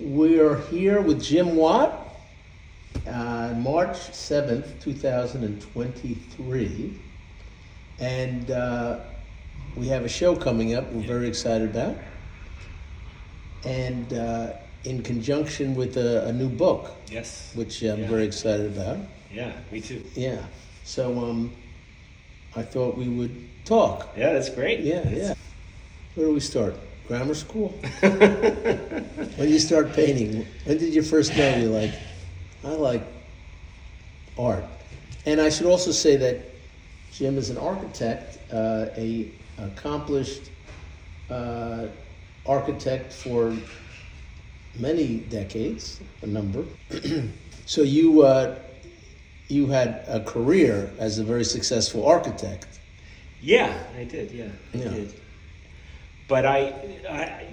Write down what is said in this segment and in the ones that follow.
We are here with Jim Watt, March 7th, 2023. And we have a show coming up we're very excited about. And in conjunction with a new book. Yes. Which I'm very excited about. Yeah, me too. Yeah. So I thought we would talk. Yeah, that's great. Yeah. Where do we start? Grammar school? When did you start painting? When did you first know you I like art? And I should also say that Jim is an architect, a accomplished architect for many decades, a number. So you had a career as a very successful architect. Yeah, I did. I did. But I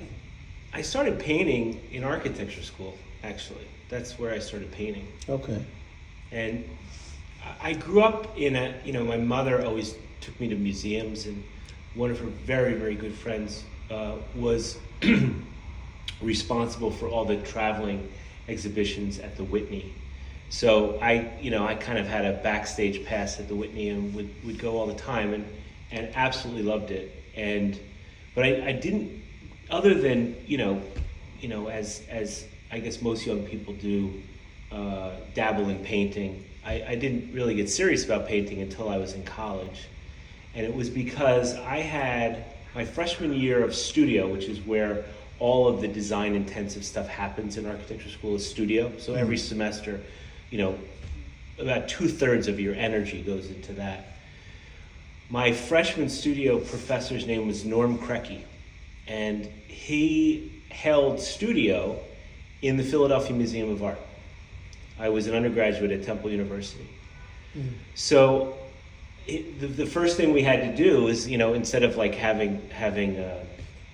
started painting in architecture school, actually. That's where I started painting. Okay. And I grew up in my mother always took me to museums, and one of her very, very good friends was responsible for all the traveling exhibitions at the Whitney. So I kind of had a backstage pass at the Whitney and would go all the time and absolutely loved it. But I didn't, other than, as I guess most young people do, dabble in painting, I didn't really get serious about painting until I was in college. And it was because I had my freshman year of studio, which is where all of the design intensive stuff happens in architecture school, is studio. So every semester, about 2/3 of your energy goes into that. My freshman studio professor's name was Norm Krecky, and he held studio in the Philadelphia Museum of Art. I was an undergraduate at Temple University. Mm. So the first thing we had to do is, instead of having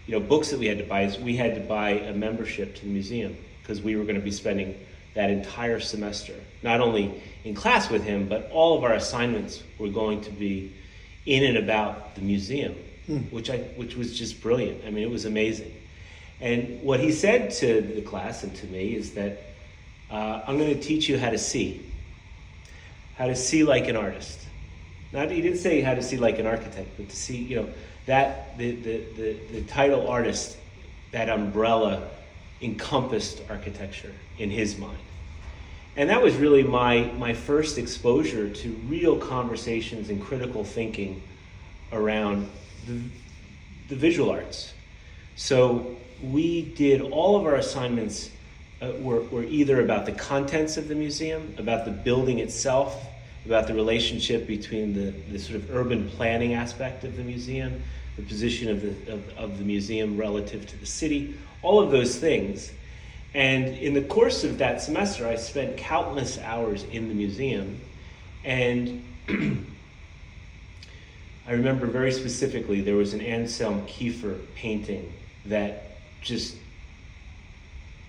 books that we had to buy, is we had to buy a membership to the museum, because we were going to be spending that entire semester, not only in class with him, but all of our assignments were going to be in and about the museum, which was just brilliant. I mean, it was amazing. And what he said to the class and to me is that I'm going to teach you how to see like an artist. He didn't say how to see like an architect, but to see, that the title artist, that umbrella encompassed architecture in his mind. And that was really my first exposure to real conversations and critical thinking around the visual arts. So we did all of our assignments were either about the contents of the museum, about the building itself, about the relationship between the sort of urban planning aspect of the museum, the position of the museum relative to the city, all of those things. And in the course of that semester, I spent countless hours in the museum. And I remember very specifically, there was an Anselm Kiefer painting that just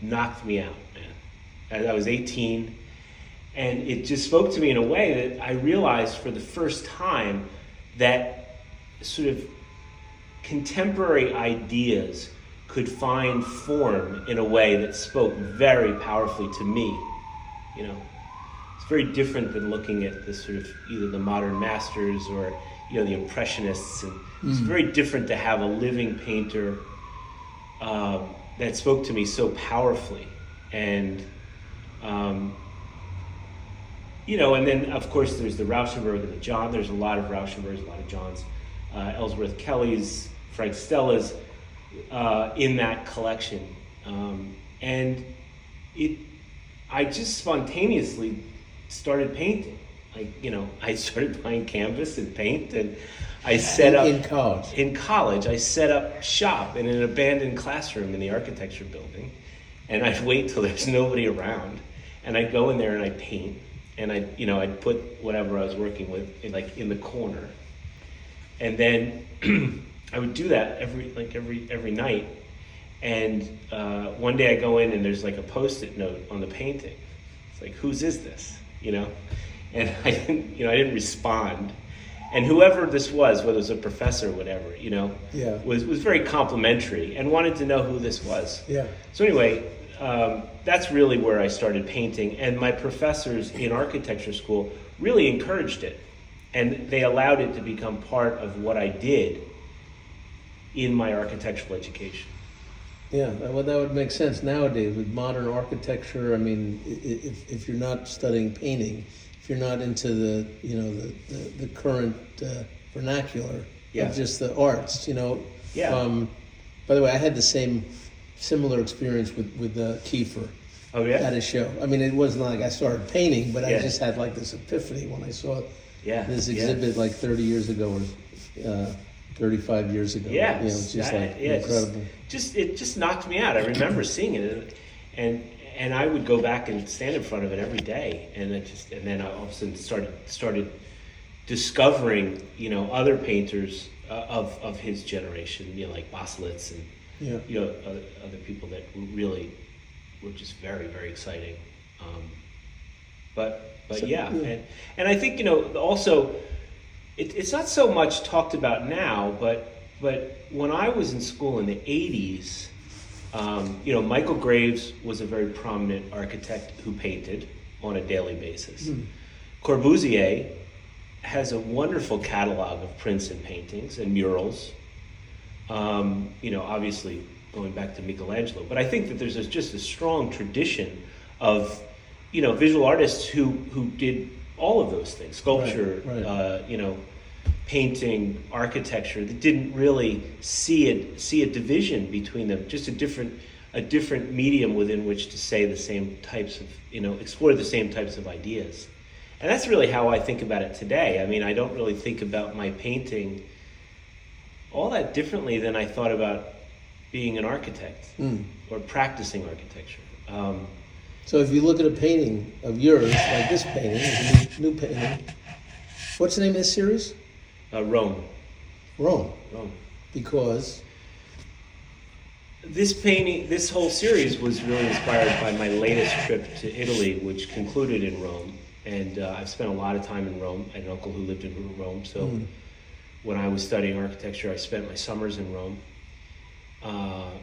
knocked me out, man. I was 18, and it just spoke to me in a way that I realized for the first time that sort of contemporary ideas could find form in a way that spoke very powerfully to me. It's very different than looking at the sort of either the modern masters or the impressionists, and it's very different to have a living painter that spoke to me so powerfully. And and then of course there's the Rauschenberg and the John. There's a lot of Rauschenbergs, a lot of Johns, Ellsworth Kellys, Frank Stellas, in that collection. And I just spontaneously started painting. I started buying canvas and paint, and I set up... In college? In college, I set up shop in an abandoned classroom in the architecture building, and I'd wait till there's nobody around, and I'd go in there and I'd paint, and I'd put whatever I was working with in the corner. And then I would do that every night, and one day I go in and there's a Post-it note on the painting. It's whose is this? And I didn't respond. And whoever this was, whether it was a professor or whatever, was very complimentary and wanted to know who this was. Yeah. So anyway, that's really where I started painting, and my professors in architecture school really encouraged it, and they allowed it to become part of what I did in my architectural education. Yeah, well, that would make sense nowadays with modern architecture. I mean, if you're not studying painting, if you're not into the the current vernacular Yeah. of just the arts, Yeah. By the way, I had the similar experience with Kiefer Oh yeah. at a show. I mean, it wasn't like I started painting, but I Yeah. just had like this epiphany when I saw Yeah. this yeah. exhibit like 30 years ago or 35 years ago. Yeah, it's just like incredible. It just knocked me out. I remember seeing it, and I would go back and stand in front of it every day, and then I all of a sudden started discovering other painters of his generation, like Baselitz and Yeah. other people that really were just very, very exciting. But So, yeah, yeah. and I think also it's not so much talked about now, but when I was in school in the 80s, Michael Graves was a very prominent architect who painted on a daily basis. Corbusier has a wonderful catalog of prints and paintings and murals. Obviously going back to Michelangelo, but I think that there's just a strong tradition of visual artists who did all of those things: sculpture, Right. painting, architecture, that didn't really see a division between them, just a different medium within which to say the same types of explore the same types of ideas. And that's really how I think about it today. I mean, I don't really think about my painting all that differently than I thought about being an architect or practicing architecture. So if you look at a painting of yours, like this painting, it's a new painting. What's the name of this series? Rome. Rome. Rome. Because This whole series was really inspired by my latest trip to Italy, which concluded in Rome. And I've spent a lot of time in Rome. I had an uncle who lived in Rome, so when I was studying architecture, I spent my summers in Rome.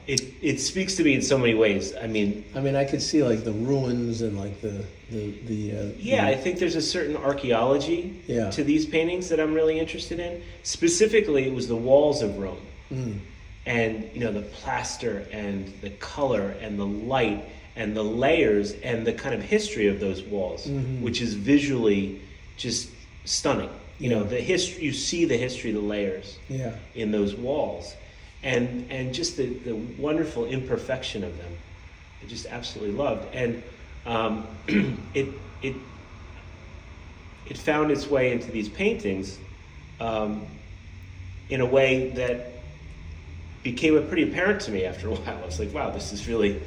It speaks to me in so many ways. I mean, I could see like the ruins and like the I think there's a certain archaeology Yeah. to these paintings that I'm really interested in. Specifically, it was the walls of Rome. And the plaster and the color and the light and the layers and the kind of history of those walls, which is visually just stunning. The history, you see the history of the layers Yeah. in those walls, and just the wonderful imperfection of them. I just absolutely loved, and it found its way into these paintings in a way that became pretty apparent to me after a while. I was like, wow, it's really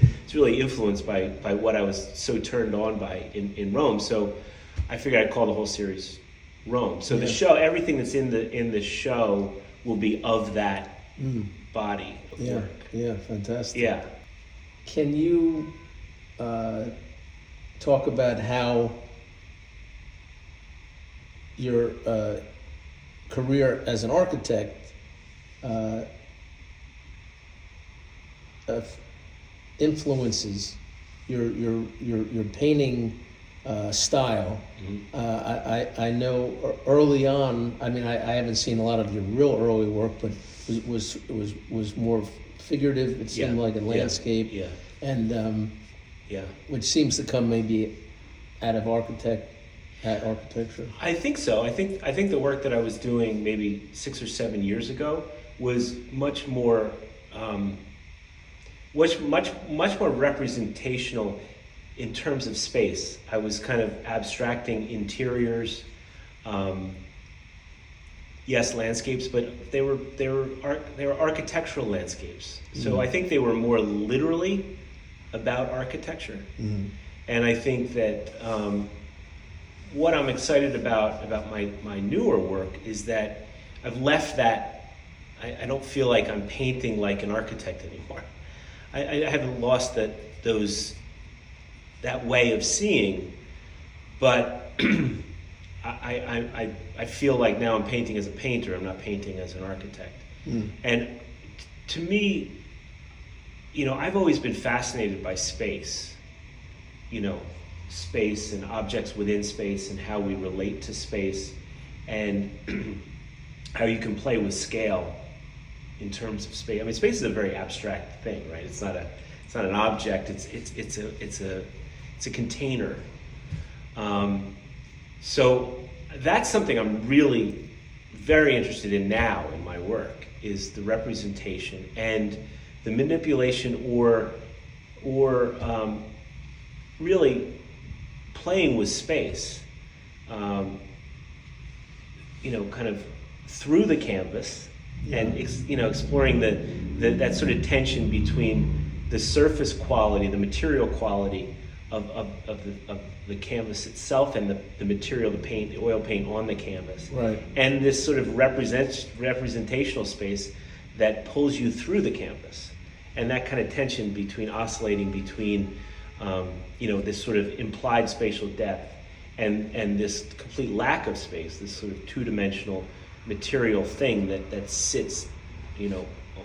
influenced by what I was so turned on by in Rome. So I figured I'd call the whole series Rome. So the show, everything that's in the show will be of that body of Yeah. work. Yeah. Fantastic. Yeah. Can you talk about how your career as an architect influences your painting style? I know early on. I haven't seen a lot of your real early work, but it was more figurative. It seemed like in landscape, Yeah. and Yeah. which seems to come maybe out of architecture. I think so. I think the work that I was doing maybe 6 or 7 years ago was much more much more representational in terms of space. I was kind of abstracting interiors, yes, landscapes, but they were architectural landscapes. So I think they were more literally about architecture. And I think that what I'm excited about my newer work is that I've left that. I don't feel like I'm painting like an architect anymore. I haven't lost that way of seeing, but I feel like now I'm painting as a painter. I'm not painting as an architect. And to me, I've always been fascinated by space, space and objects within space and how we relate to space, and how you can play with scale in terms of space. I mean, space is a very abstract thing, right? It's not an object. It's a container. So that's something I'm really very interested in now in my work, is the representation and the manipulation or really playing with space, kind of through the canvas, and exploring that sort of tension between the surface quality, the material quality of the canvas itself, and the material, the paint, the oil paint on the canvas, right, and this sort of representational space that pulls you through the canvas, and that kind of tension oscillating between this sort of implied spatial depth and this complete lack of space, this sort of two-dimensional material thing that sits,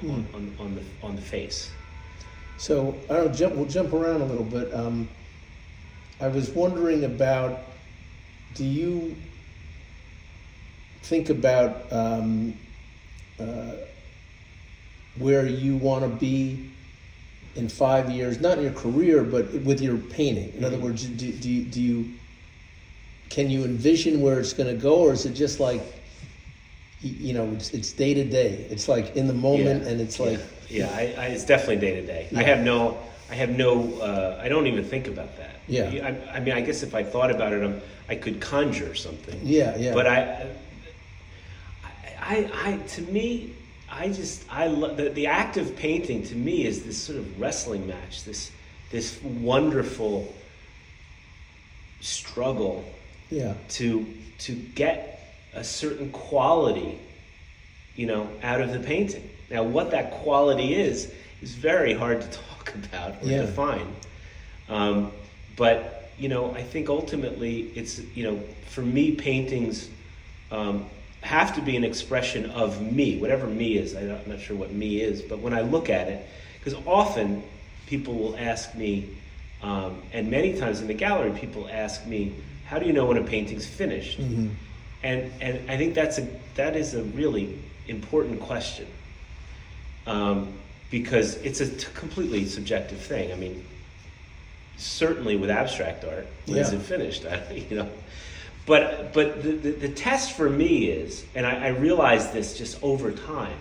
on the face. So we'll jump around a little bit. I was wondering about, do you think about where you want to be in 5 years, not in your career, but with your painting? In other words, can you envision where it's going to go, or is it just like, it's day to day? It's like in the moment, and it's like... It's definitely day to day. I don't even think about that. Yeah. I mean, I guess if I thought about it, I could conjure something. Yeah. But to me, I love the act of painting. To me, is this sort of wrestling match, this wonderful struggle. Yeah. To get a certain quality, out of the painting. Now, what that quality is very hard to talk about or define. But I think ultimately it's, for me, paintings have to be an expression of me, whatever me is. I'm not sure what me is, but when I look at it, because often people will ask me, and many times in the gallery, people ask me, how do you know when a painting's finished? Mm-hmm. And I think that is a really important question, because it's a completely subjective thing. I mean, certainly with abstract art, when is it finished? But the test for me is, and I realized this just over time,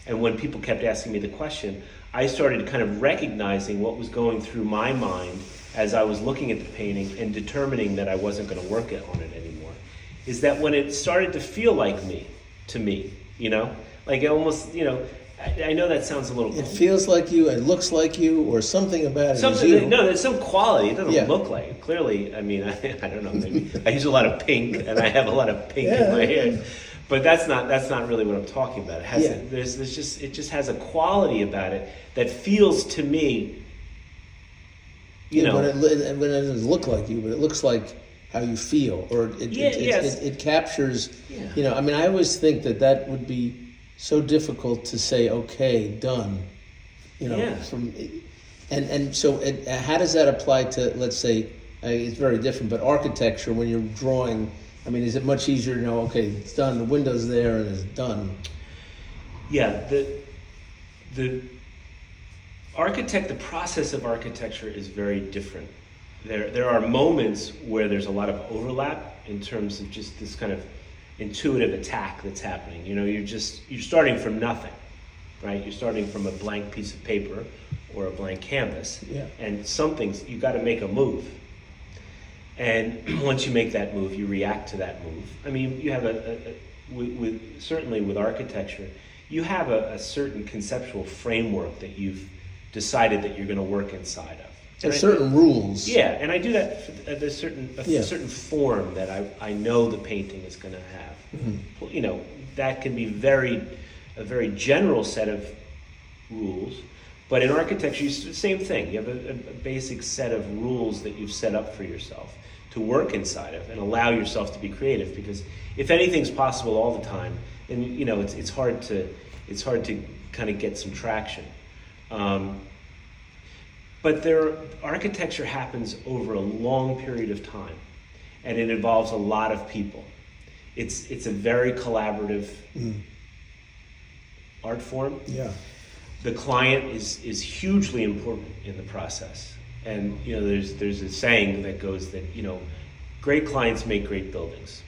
and when people kept asking me the question, I started kind of recognizing what was going through my mind as I was looking at the painting and determining that I wasn't going to work on it anymore, is that when it started to feel like me, to me, like it almost, I know that sounds a little... It feels like you, it looks like you, or something about it is you. No, there's some quality. It doesn't look like it. Clearly, I mean, I don't know, maybe I use a lot of pink, and I have a lot of pink in my hair. But that's not really what I'm talking about. It has it just has a quality about it that feels to me, But it doesn't look like you, but it looks like how you feel, or it captures. Yeah. I mean, I always think that would be so difficult to say, okay, done. So how does that apply to, let's say, it's very different, but architecture, when you're drawing, I mean, is it much easier to know, okay, it's done, the window's there, and it's done? Yeah, the process of architecture is very different. There are moments where there's a lot of overlap in terms of just this kind of intuitive attack that's happening. You're starting from nothing, right? You're starting from a blank piece of paper or a blank canvas, and you got to make a move. And once you make that move, you react to that move. I mean, you have certainly with architecture, you have a certain conceptual framework that you've decided that you're going to work inside of. There's certain rules. Yeah, and I do that at a certain form that I know the painting is going to have. Mm-hmm. That can be a very general set of rules. But in architecture, it's the same thing. You have a basic set of rules that you've set up for yourself to work inside of and allow yourself to be creative. Because if anything's possible all the time, then it's hard to kind of get some traction. But architecture happens over a long period of time, and it involves a lot of people. It's a very collaborative art form. Yeah. The client is hugely important in the process. And there's a saying that goes that great clients make great buildings.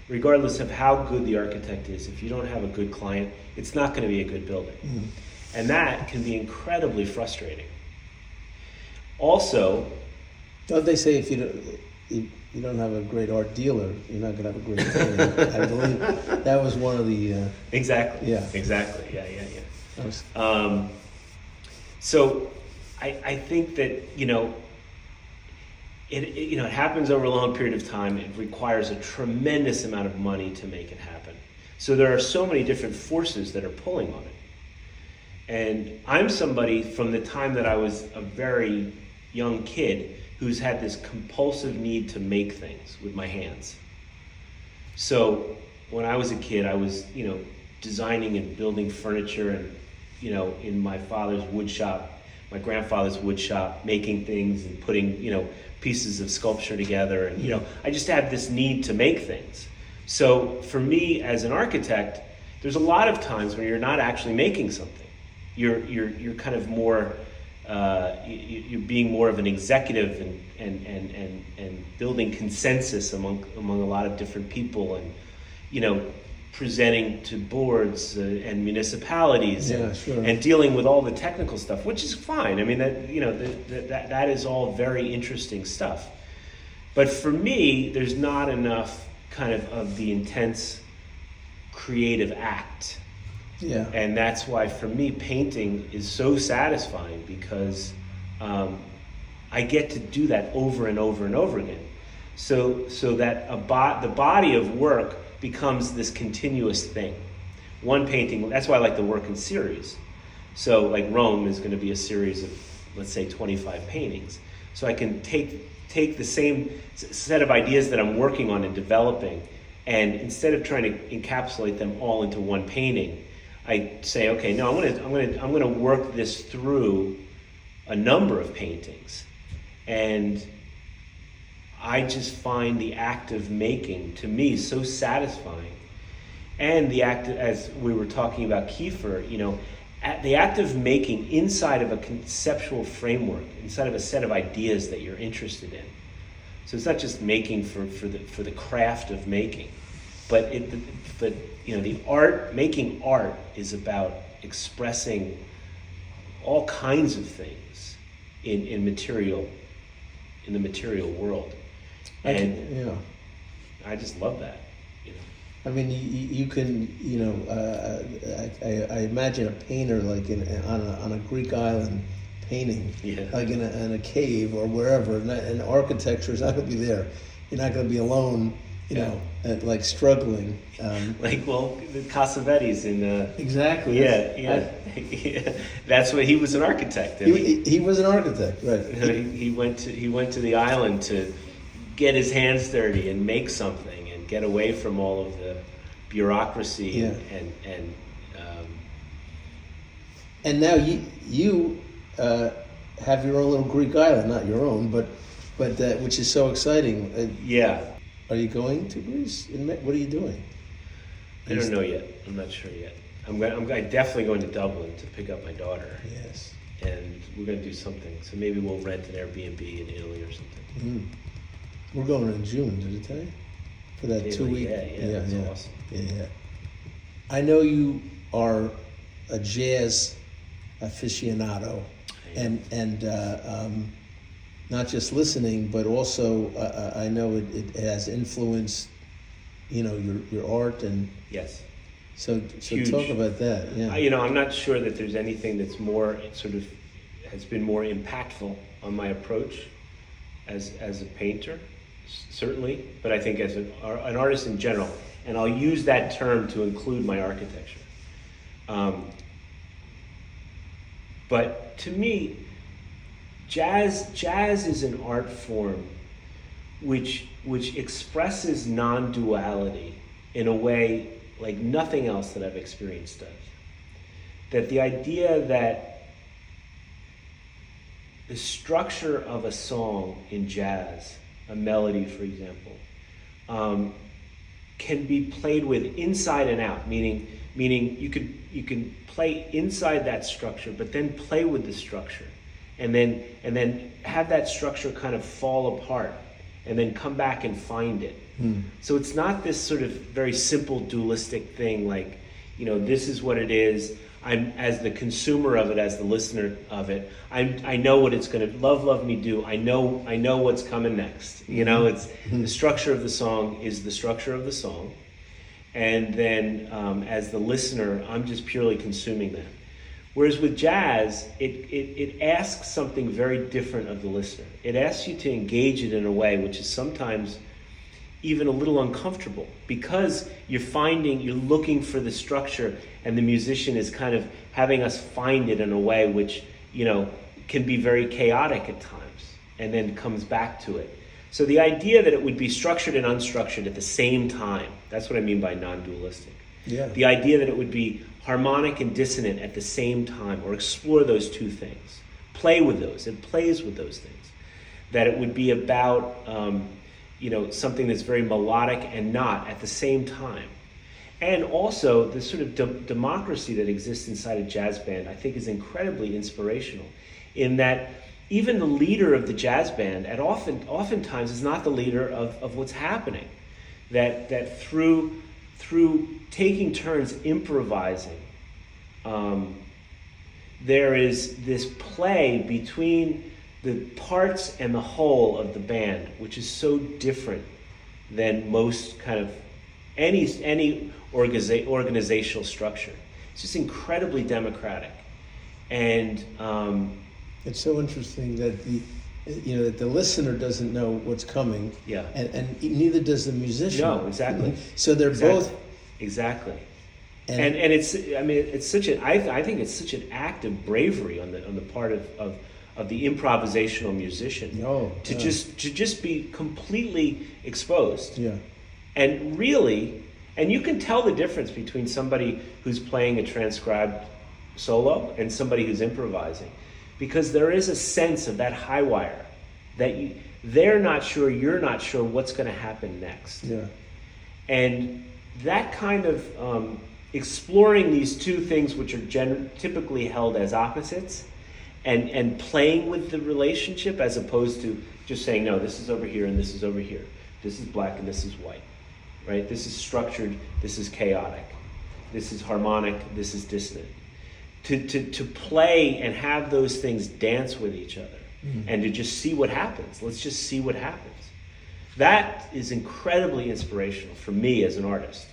Regardless of how good the architect is, if you don't have a good client, it's not going to be a good building. And that can be incredibly frustrating. Also, don't they say if you don't have a great art dealer, you're not going to have a great building? I believe that was one of the exactly. Yeah. Exactly. Yeah. that was- So I think that it happens over a long period of time. It requires a tremendous amount of money to make it happen. So there are so many different forces that are pulling on it. And I'm somebody from the time that I was a very young kid who's had this compulsive need to make things with my hands. So when I was a kid, I was, designing and building furniture and, in my father's wood shop, my grandfather's wood shop, making things and putting, pieces of sculpture together. And, I just had this need to make things. So for me as an architect, there's a lot of times when you're not actually making something. You're kind of more, you're being more of an executive and building consensus among a lot of different people and, presenting to boards and municipalities and dealing with all the technical stuff, which is fine. I mean, that is all very interesting stuff. But for me, there's not enough kind of the intense creative act. Yeah. And that's why for me, painting is so satisfying because I get to do that over and over and over again. So that the body of work becomes this continuous thing. One painting, that's why I like to work in series. So like Rome is going to be a series of, let's say, 25 paintings. So I can take the same set of ideas that I'm working on and developing, and instead of trying to encapsulate them all into one painting, I say, okay, no, I'm going to work this through a number of paintings. And I just find the act of making, to me, so satisfying. And the act, as we were talking about Kiefer, the act of making inside of a conceptual framework, inside of a set of ideas that you're interested in. So it's not just making for the craft of making, but the art, making art is about expressing all kinds of things in the material world. And I just love that. I mean, you can, I imagine a painter like on a Greek island painting, like in a cave or wherever, and architecture is not going to be there. You're not going to be alone, like struggling. The Cassavetes in exactly. Yeah. That's what he was an architect. He was an architect, right? He went to the island to get his hands dirty and make something and get away from all of the bureaucracy and now you have your own little Greek island, not your own, but which is so exciting. Are you going to Greece? What are you doing? I don't know yet. I'm not sure yet. I'm definitely going to Dublin to pick up my daughter. Yes. And we're going to do something. So maybe we'll rent an Airbnb in Italy or something. Mm. We're going in June, did it tell you? For that Italy, 2 week. that's awesome. Yeah. I know you are a jazz aficionado, and not just listening, but also I know it has influenced, your art and. Yes. So Huge. Talk about that. Yeah. I'm not sure that there's anything that's more has been more impactful on my approach as a painter, certainly, but I think as an artist in general, and I'll use that term to include my architecture. But to me, jazz is an art form which expresses non-duality in a way like nothing else that I've experienced does. That the idea that the structure of a song in jazz, a melody, for example, can be played with inside and out. Meaning you can play inside that structure, but then play with the structure, and then have that structure kind of fall apart, and then come back and find it. So it's not this sort of very simple dualistic thing like, this is what it is. I'm, as the consumer of it, as the listener of it, I know what it's going to love me do. I know what's coming next. It's the structure of the song is the structure of the song, and then as the listener, I'm just purely consuming that. Whereas with jazz, it asks something very different of the listener. It asks you to engage it in a way which is sometimes even a little uncomfortable, because you're looking for the structure, and the musician is kind of having us find it in a way which, can be very chaotic at times, and then comes back to it. So the idea that it would be structured and unstructured at the same time, that's what I mean by non-dualistic. Yeah. The idea that it would be harmonic and dissonant at the same time, or explore those two things, play with those, it plays with those things. That it would be about, something that's very melodic and not at the same time. And also the sort of democracy that exists inside a jazz band, I think, is incredibly inspirational, in that even the leader of the jazz band oftentimes is not the leader of what's happening. That through taking turns improvising, there is this play between the parts and the whole of the band, which is so different than most kind of any organizational structure. It's just incredibly democratic, and it's so interesting that that the listener doesn't know what's coming. Yeah. And neither does the musician. No, exactly. So they're both exactly. And it's, it's such I think it's such an act of bravery on the part of the improvisational musician to just be completely exposed. Yeah. And really, and you can tell the difference between somebody who's playing a transcribed solo and somebody who's improvising, because there is a sense of that high wire that they're not sure, you're not sure what's going to happen next. Yeah. And that kind of exploring these two things, which are typically held as opposites, and playing with the relationship, as opposed to just saying, no, this is over here and this is over here. This is black and this is white, right? This is structured, this is chaotic. This is harmonic, this is dissonant. To play and have those things dance with each other, and to just see what happens. Let's just see what happens. That is incredibly inspirational for me as an artist.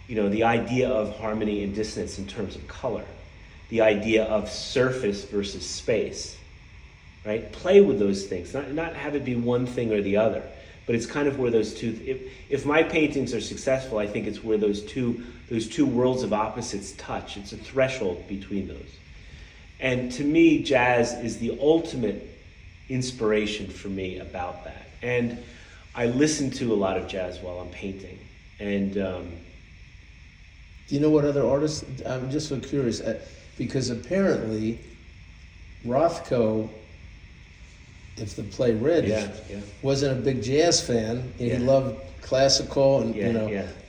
The idea of harmony and dissonance in terms of color, the idea of surface versus space, right? Play with those things, not have it be one thing or the other, but it's kind of where those two, if my paintings are successful, I think it's where those two worlds of opposites touch. It's a threshold between those. And to me, jazz is the ultimate inspiration for me about that. And I listen to a lot of jazz while I'm painting. And do you know what other artists? I'm just so curious, because apparently Rothko, if the play Red, wasn't a big jazz fan, and he loved classical, and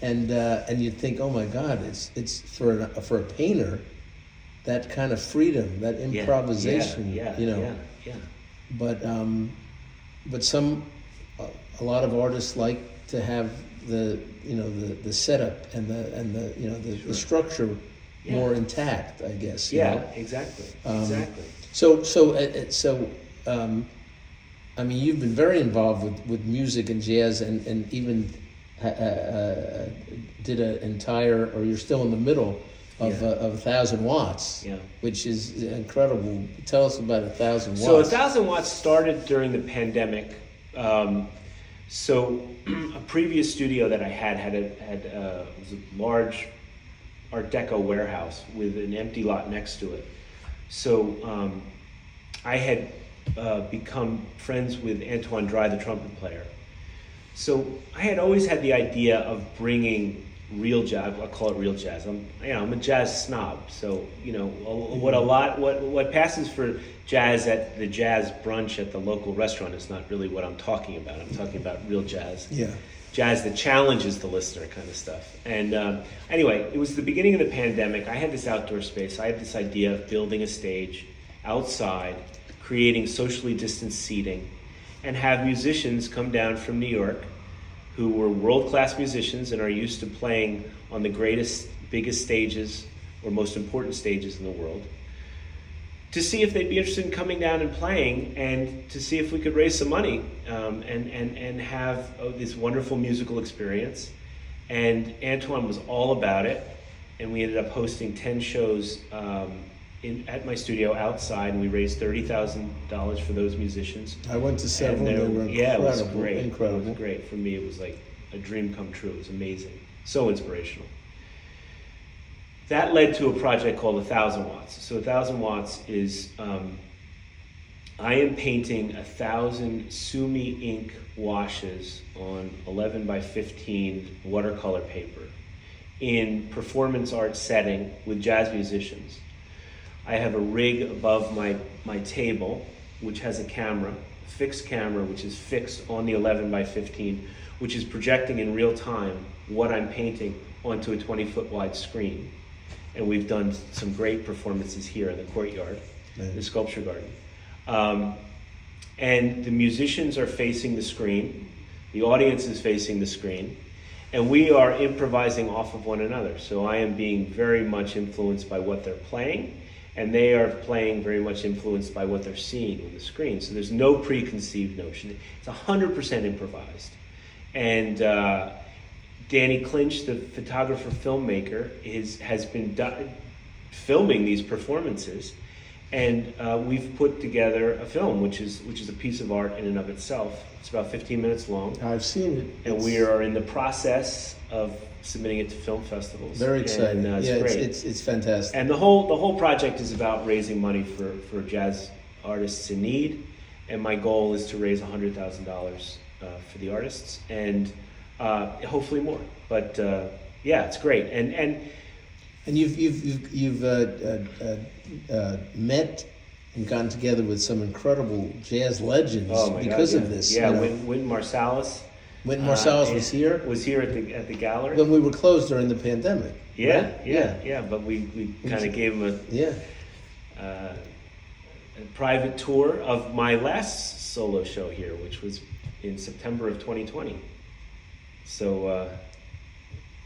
and you'd think, oh my God, it's for a painter, that kind of freedom, that improvisation, But a lot of artists like to have the setup and the structure more intact, I guess. Exactly. So you've been very involved with music and jazz, and even did an entire, or you're still in the middle of 1,000 Watts, which is incredible. Tell us about 1,000 Watts. So 1,000 Watts started during the pandemic. So a previous studio that I had was a large Art Deco warehouse with an empty lot next to it. So I had become friends with Antoine Dry, the trumpet player. So I had always had the idea of bringing real jazz. I call it real jazz. I'm a jazz snob. So what passes for jazz at the jazz brunch at the local restaurant is not really what I'm talking about. I'm talking about real jazz. Yeah. Jazz that challenges the listener, kind of stuff. And anyway, it was the beginning of the pandemic. I had this outdoor space. I had this idea of building a stage outside, creating socially distanced seating, and have musicians come down from New York who were world-class musicians and are used to playing on the greatest, biggest stages or most important stages in the world, to see if they'd be interested in coming down and playing, and to see if we could raise some money and have this wonderful musical experience. And Antoine was all about it, and we ended up hosting 10 shows at my studio outside, and we raised $30,000 for those musicians. I went to several. And they were yeah, it was incredible. great. Incredible. It was great. For me, it was like a dream come true. It was amazing. So inspirational. That led to a project called 1,000 Watts. So 1,000 Watts is, I am painting 1,000 Sumi ink washes on 11 by 15 watercolor paper in performance art setting with jazz musicians. I have a rig above my table, which has a camera, a fixed camera, which is fixed on the 11 by 15, which is projecting in real time what I'm painting onto a 20-foot wide screen. And we've done some great performances here in the courtyard, the sculpture garden. And the musicians are facing the screen, the audience is facing the screen, and we are improvising off of one another. So I am being very much influenced by what they're playing, and they are playing very much influenced by what they're seeing on the screen. So there's no preconceived notion. It's 100% improvised. And Danny Clinch, the photographer filmmaker, has been filming these performances, and we've put together a film, which is a piece of art in and of itself. It's about 15 minutes long. I've seen it. And we are in the process of submitting it to film festivals. Very exciting. And, yeah, great. it's fantastic. And the whole project is about raising money for jazz artists in need, and my goal is to raise $100,000 for the artists, and hopefully more. But yeah, it's great. And you've met and gotten together with some incredible jazz legends because of this. Yeah, you know. Wynton Marsalis. Wynton Marsalis was here. Was here at the gallery when we were closed during the pandemic. Yeah, right? yeah. But we kind of gave him a private tour of my last solo show here, which was in September of 2020. So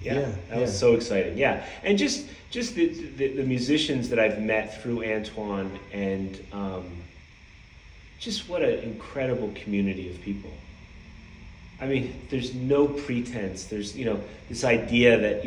that was so exciting. Yeah, and just the musicians that I've met through Antoine, and just what an incredible community of people. I mean, there's no pretense. There's this idea that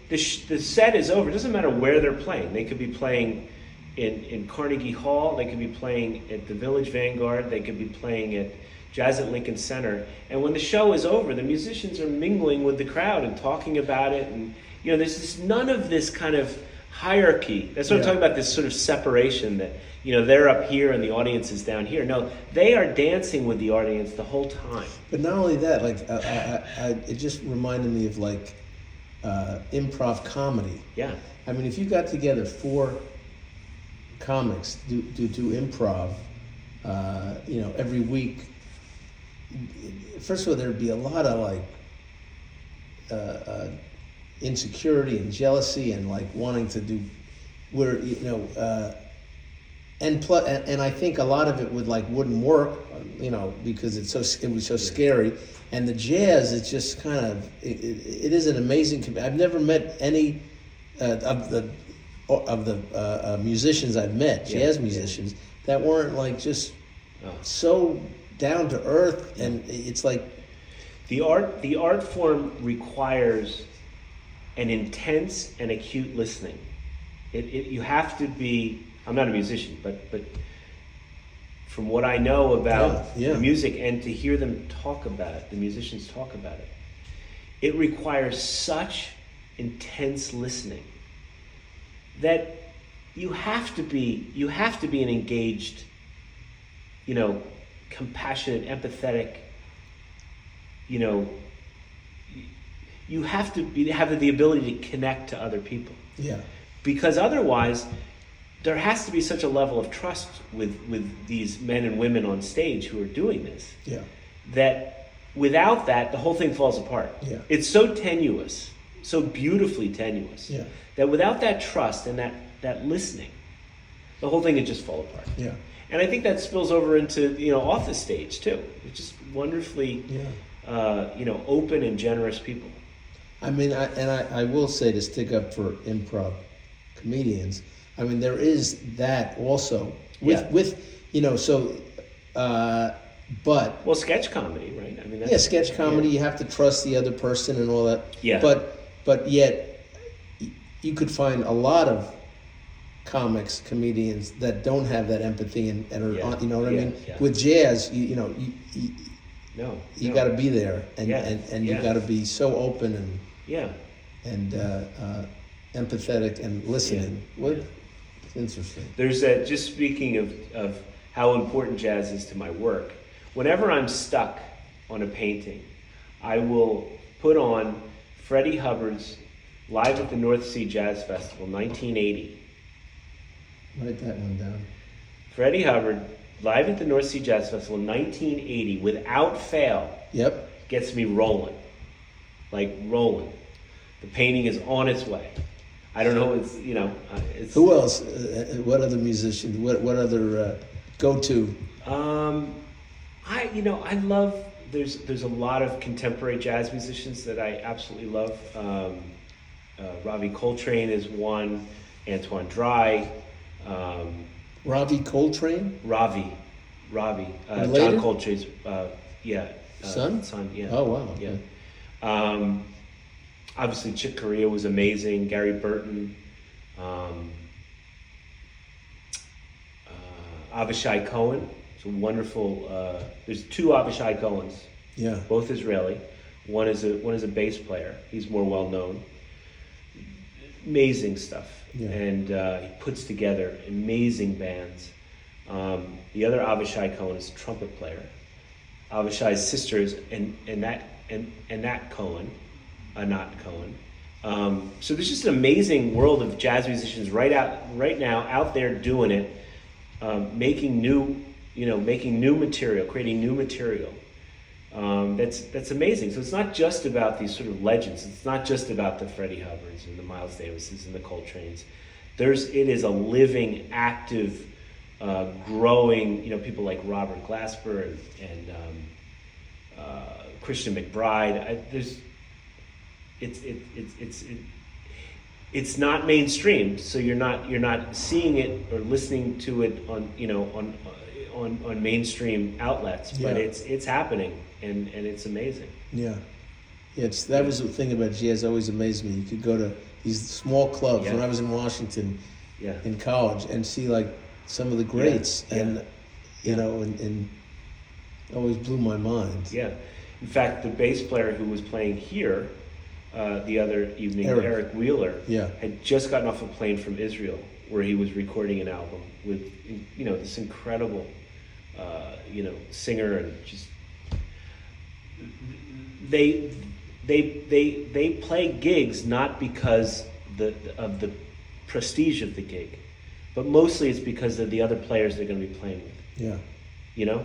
the set is over. It doesn't matter where they're playing. They could be playing in Carnegie Hall. They could be playing at the Village Vanguard. They could be playing at Jazz at Lincoln Center. And when the show is over, the musicians are mingling with the crowd and talking about it. And there's none of this kind of hierarchy. That's what I'm talking about. This sort of separation that they're up here and the audience is down here. No, they are dancing with the audience the whole time. But not only that, it just reminded me of improv comedy. Yeah. I mean, if you got together 4 comics do improv, every week. First of all, there'd be a lot of insecurity and jealousy and wanting to do, and I think a lot of it wouldn't work, because it was so scary. And the jazz, it's just kind of it is an amazing. I've never met any of the musicians I've met, jazz musicians, that weren't so down to earth, and it's the art form requires an intense and acute listening. You have to be. I'm not a musician, but from what I know about the music and to hear them talk about it, the musicians talk about it, it requires such intense listening that you have to be an engaged, compassionate, empathetic, you have to have the ability to connect to other people, Yeah. because otherwise there has to be such a level of trust with these men and women on stage who are doing this, Yeah. that without that, the whole thing falls apart. Yeah. It's so tenuous, so beautifully tenuous, Yeah. that without that trust and that listening, the whole thing would just fall apart. Yeah. And I think that spills over into, off the stage too. It's just wonderfully, Yeah. open and generous people. I mean, I will say, to stick up for improv comedians, I mean, there is that also Yeah. but Well, sketch comedy, right? I mean, that's, yeah, sketch comedy, you have to trust the other person and all that. Yeah. But yet, you could find a lot of comedians that don't have that empathy and are, Yeah. you know what I Yeah, mean? yeah. With jazz, you No. got to be there, and Yeah, and you yeah. got to be so open Yeah. and empathetic and listening. Yeah. What? It's interesting. There's that, just speaking of how important jazz is to my work, whenever I'm stuck on a painting, I will put on Freddie Hubbard's Live at the North Sea Jazz Festival, 1980. Write that one down. Freddie Hubbard, Live at the North Sea Jazz Festival, 1980, without fail, Yep. gets me rolling. Like rolling. The painting is on its way. I don't know, it's... Who else? What other musicians? What other go-to? I love, there's a lot of contemporary jazz musicians that I absolutely love. Ravi Coltrane is one, Antoine Dry, Ravi Coltrane? Ravi, Related? John Coltrane's, Son? yeah. Oh, wow. Yeah. Okay. Obviously Chick Corea was amazing, Gary Burton, Avishai Cohen. It's a wonderful, there's two Avishai Cohens, Yeah. both Israeli. One is a bass player. He's more well known. Amazing stuff, Yeah. and he puts together amazing bands. The other Avishai Cohen is a trumpet player. Avishai's sister is Anat Cohen, Anat Cohen. So there's just an amazing world of jazz musicians right now out there doing it, making new material, creating new material. That's amazing. So it's not just about these sort of legends. It's not just about the Freddie Hubbards and the Miles Davises and the Coltranes. It is a living, active, growing. People like Robert Glasper and Christian McBride. It's not mainstream, so you're not seeing it or listening to it on mainstream outlets, but Yeah. it's happening, and it's amazing. Yeah. Yeah, that was the thing about jazz. Always amazed me. You could go to these small clubs Yeah. when I was in Washington Yeah. in college and see like some of the greats, Yeah. and and always blew my mind. Yeah. In fact, the bass player who was playing here the other evening, Eric Wheeler, Yeah. had just gotten off a plane from Israel, where he was recording an album with this incredible singer, and just they play gigs not because of the prestige of the gig, but mostly it's because of the other players they're going to be playing with. Yeah. Yeah.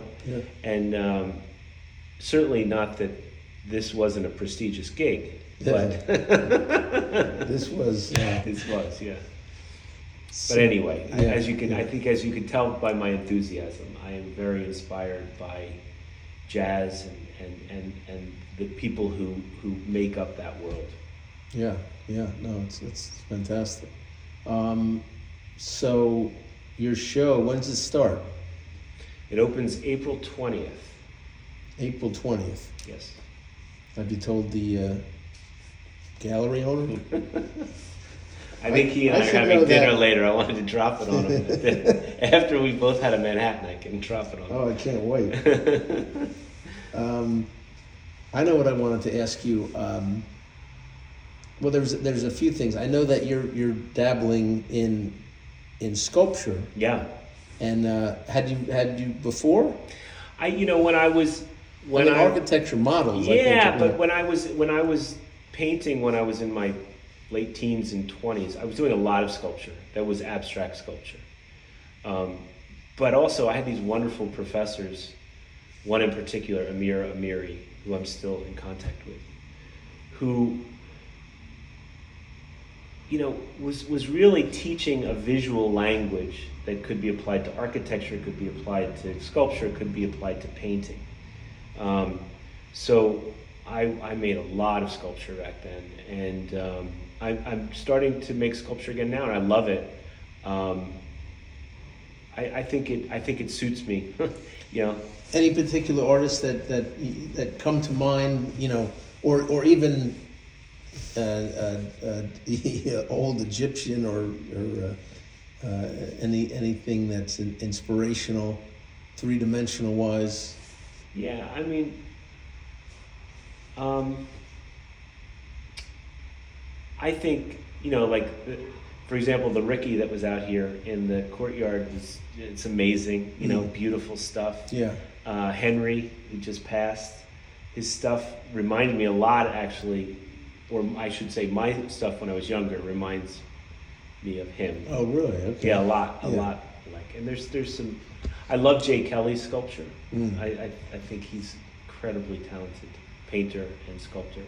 And certainly not that this wasn't a prestigious gig, but This was. this was, yeah. But anyway, Yeah, as you can, yeah. I think, as you can tell by my enthusiasm, I am very inspired by jazz and the people who make up that world. Yeah. No, it's fantastic. So, your show, when does it start? It opens April 20th. April 20th. Yes. Have you told the gallery owner? I think he and I I are should having know dinner that. later. I wanted to drop it on him. After we both had a Manhattan, I can drop it on him. Oh, I can't wait. I know what I wanted to ask you. Well, there's a few things. I know that you're dabbling in sculpture, Yeah. and had you before? When I was Architecture models. I think, Yeah, but when I was painting when I was in my late teens and 20s. I was doing a lot of sculpture that was abstract sculpture. But also I had these wonderful professors, one in particular, Amira Amiri, who I'm still in contact with, who, you know, was really teaching a visual language that could be applied to architecture, could be applied to sculpture, could be applied to painting. So I made a lot of sculpture back then, and I'm starting to make sculpture again now, and I love it. I think it suits me, you know. Any particular artists that come to mind, you know, or even the old Egyptian or anything that's inspirational, three-dimensional wise? Yeah, I mean, I think, you know, like, for example, the Ricky that was out here in the courtyard it's amazing, you know, beautiful stuff. Yeah. Henry, who just passed, his stuff reminded me a lot, actually, or I should say my stuff when I was younger reminds me of him. Oh, really? Okay. Yeah, a lot. Like, and there's some, I love Jay Kelly's sculpture. I think he's incredibly talented painter and sculptor.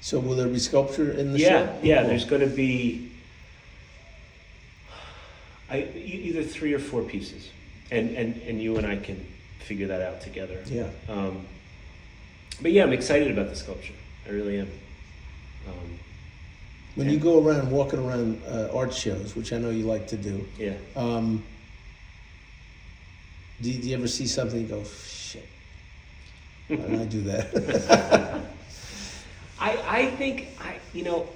So will there be sculpture in the show? Yeah, Oh. there's going to be either 3 or 4 pieces, and you and I can figure that out together. Yeah. But yeah, I'm excited about the sculpture. I really am. When you go around walking around art shows, which I know you like to do, Yeah. do you ever see something and go, shit, why did I do that? I think you know,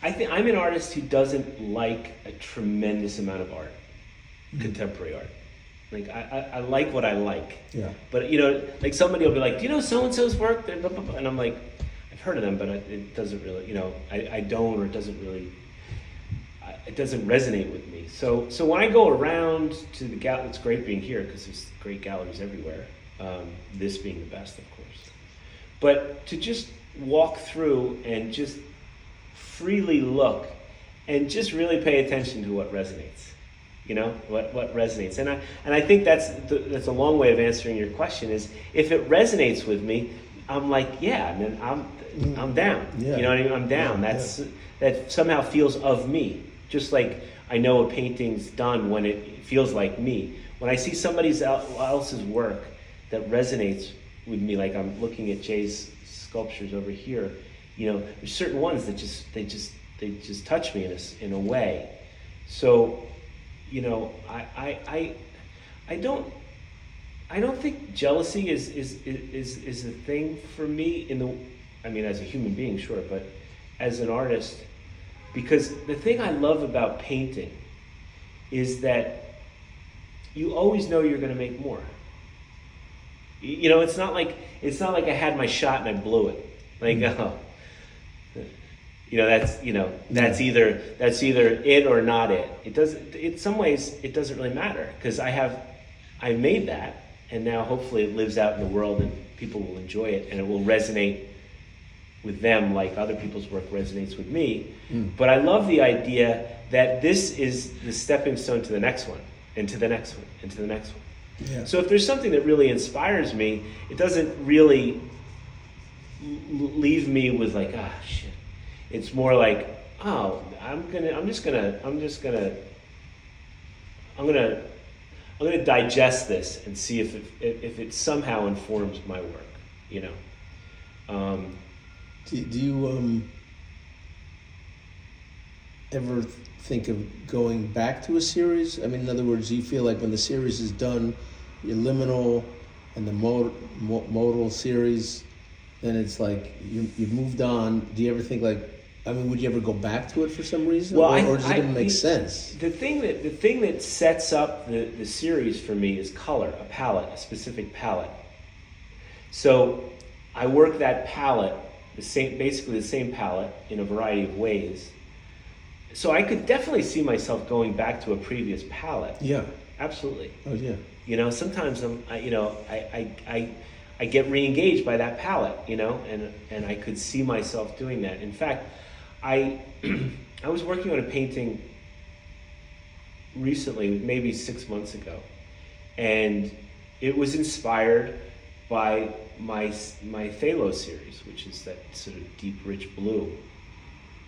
I think I'm an artist who doesn't like a tremendous amount of art, contemporary art. Like I like what I like. Yeah. But you know, like somebody will be like, "Do you know so and so's work?" Blah, blah, blah. And I'm like, "I've heard of them, but it doesn't really, you know, I don't, or it doesn't really, it doesn't resonate with me." So when I go around to the gallery, it's great being here because there's great galleries everywhere. This being the best, of course. But to just walk through and just freely look and just really pay attention to what resonates. You know, what resonates. And I think that's a long way of answering your question is, if it resonates with me, I'm like, yeah, and then I'm down. Yeah. You know what I mean? I'm down. That somehow feels of me. Just like I know a painting's done when it feels like me. When I see somebody else's work that resonates with me, like I'm looking at Jay's sculptures over here, you know, there's certain ones that they just touch me in a way. So, you know, I don't think jealousy is a thing for me I mean, as a human being, sure, but as an artist, because the thing I love about painting is that you always know you're going to make more. You know, it's not like I had my shot and I blew it. Like, oh, you know, that's either it or not it. It doesn't. In some ways, it doesn't really matter because I made that, and now hopefully it lives out in the world and people will enjoy it and it will resonate with them like other people's work resonates with me. But I love the idea that this is the stepping stone to the next one, and to the next one, and to the next one. Yeah. So if there's something that really inspires me, it doesn't really leave me with like, ah, shit. It's more like, oh, I'm gonna digest this and see if it somehow informs my work, you know. Do you ever think of going back to a series? I mean, in other words, do you feel like when the series is done, your liminal and the modal series, then it's like you've moved on? Do you ever think like, I mean, would you ever go back to it for some reason, Well, or does it even make sense? The thing that sets up the series for me is color, a palette, a specific palette. So I work that palette, basically the same palette in a variety of ways. So I could definitely see myself going back to a previous palette. Yeah. Absolutely. Oh yeah. You know, sometimes I get re-engaged by that palette, you know, and I could see myself doing that. In fact, I I was working on a painting recently, maybe 6 months ago, and it was inspired by my Phthalo series, which is that sort of deep, rich blue.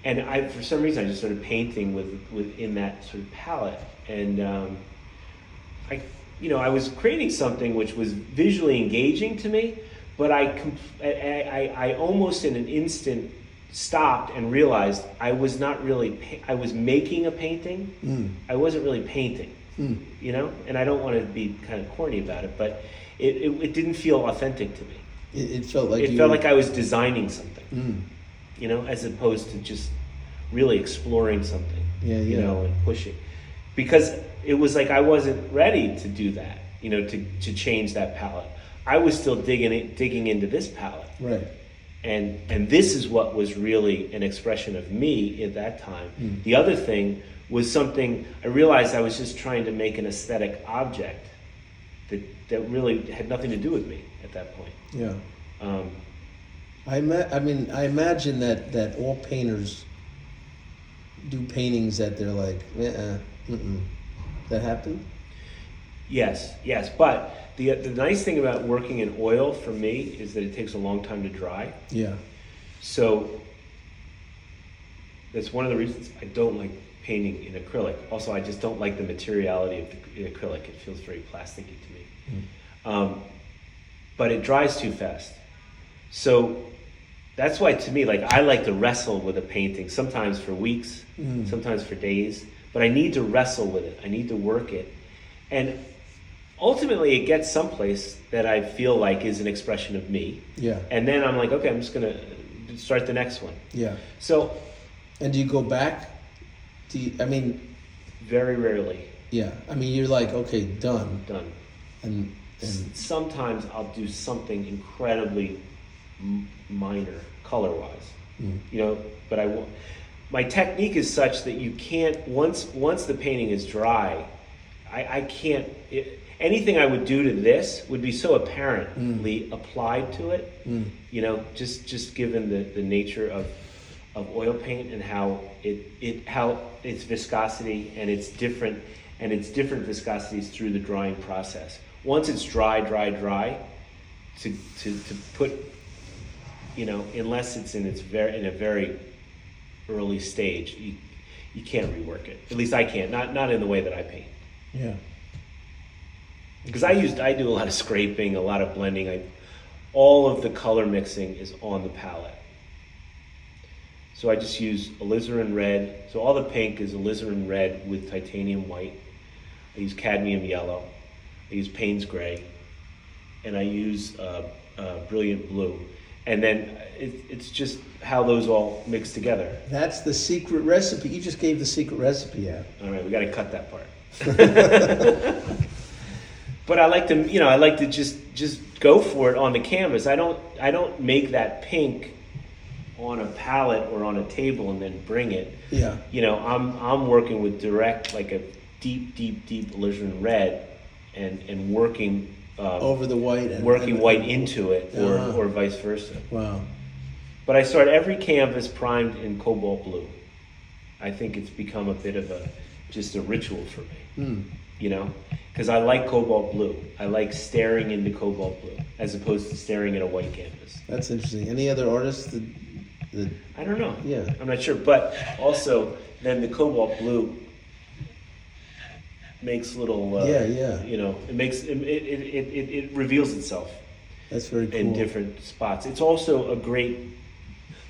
And I, for some reason, I just started painting within that sort of palette, and I was creating something which was visually engaging to me, but I almost in an instant stopped and realized I was not really, I was making a painting. I wasn't really painting, you know? And I don't want to be kind of corny about it, but it didn't feel authentic to me. It felt like It felt like I was designing something, you know, as opposed to just really exploring something, you know, and pushing. Because it was like I wasn't ready to do that, you know, to change that palette. I was still digging into this palette. right. And this is what was really an expression of me at that time. The other thing was something I realized I was just trying to make an aesthetic object that really had nothing to do with me at that point. Yeah. I imagine that all painters do paintings that they're like, that happened? Yes, but the nice thing about working in oil for me is that it takes a long time to dry. Yeah. So that's one of the reasons I don't like painting in acrylic. Also, I just don't like the materiality of the acrylic. It feels very plasticky to me. But it dries too fast. So that's why, to me, like, I like to wrestle with a painting, sometimes for weeks, sometimes for days, but I need to wrestle with it. I need to work it. And ultimately it gets someplace that I feel like is an expression of me. Yeah. And then I'm like, okay, I'm just going to start the next one. Yeah. So. And do you go back? Very rarely. Yeah. I mean, you're like, okay, done. Done. And sometimes I'll do something incredibly minor, color-wise. You know, but my technique is such that you can't, once the painting is dry, I can't, anything I would do to this would be so apparently applied to it, you know, just given the nature of oil paint and how its viscosity and its different viscosities through the drying process. Once it's dry, to put, you know, unless it's in a very early stage, you can't rework it. At least I can't. Not in the way that I paint. Yeah. Because I do a lot of scraping, a lot of blending. All of the color mixing is on the palette. So I just use alizarin red. So all the pink is alizarin red with titanium white. I use cadmium yellow. I use Payne's gray. And I use brilliant blue. And then it's just how those all mix together. That's the secret recipe. You just gave the secret recipe out. All right, we got to cut that part. But I like to just go for it on the canvas. I don't make that pink on a palette or on a table and then bring it. Yeah. You know, I'm working with direct, like a deep alizarin red, and working over the white and white into it, or vice versa. Wow. But I start every canvas primed in cobalt blue. I think it's become a bit of just a ritual for me. You know, because I like cobalt blue. I like staring into cobalt blue as opposed to staring at a white canvas. That's interesting. Any other artists that I don't know. Yeah. I'm not sure. But also, then the cobalt blue makes little. You know, it reveals itself. That's very cool. In different spots. It's also a great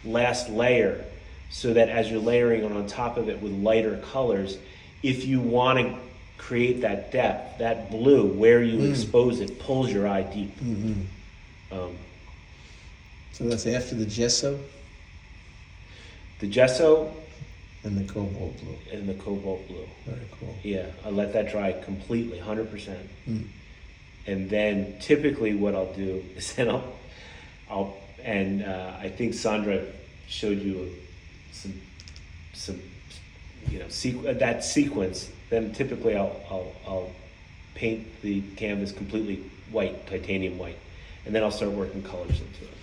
last layer, so that as you're layering on top of it with lighter colors, if you want to create that depth, that blue, where you expose it, pulls your eye deep. So that's after the gesso? The gesso and the cobalt blue. Very cool. Yeah, I let that dry completely, 100%. And then typically what I'll do is then I think Sandra showed you some you know, that sequence. Then typically I'll paint the canvas completely white, titanium white, and then I'll start working colors into it.